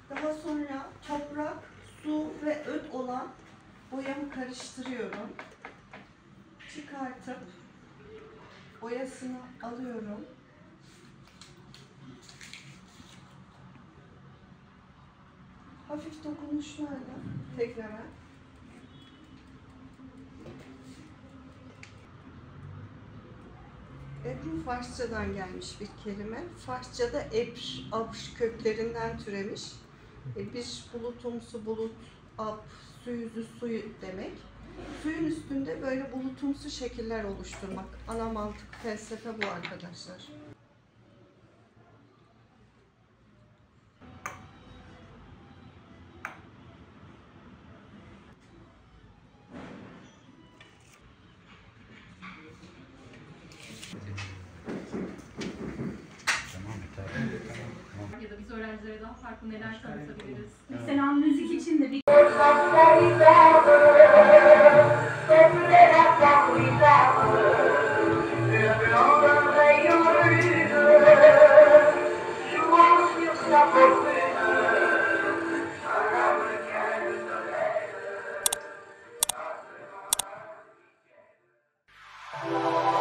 Daha sonra toprak, su ve öt olan boyamı karıştırıyorum. Çıkartıp boyasını alıyorum. Hafif dokunuşlarla tekrar. Ebru Farsçadan gelmiş bir kelime. Farsçada ebr, abr köklerinden türemiş. Bir bulutumsu bulut, ab, su yüzü suyu demek. Suyun üstünde böyle bulutumsu şekiller oluşturmak. Ana mantık, felsefe bu arkadaşlar. Ya da biz öğrencilere daha farklı neler tanıtabiliriz? Mesela müzik için de bir Thank you.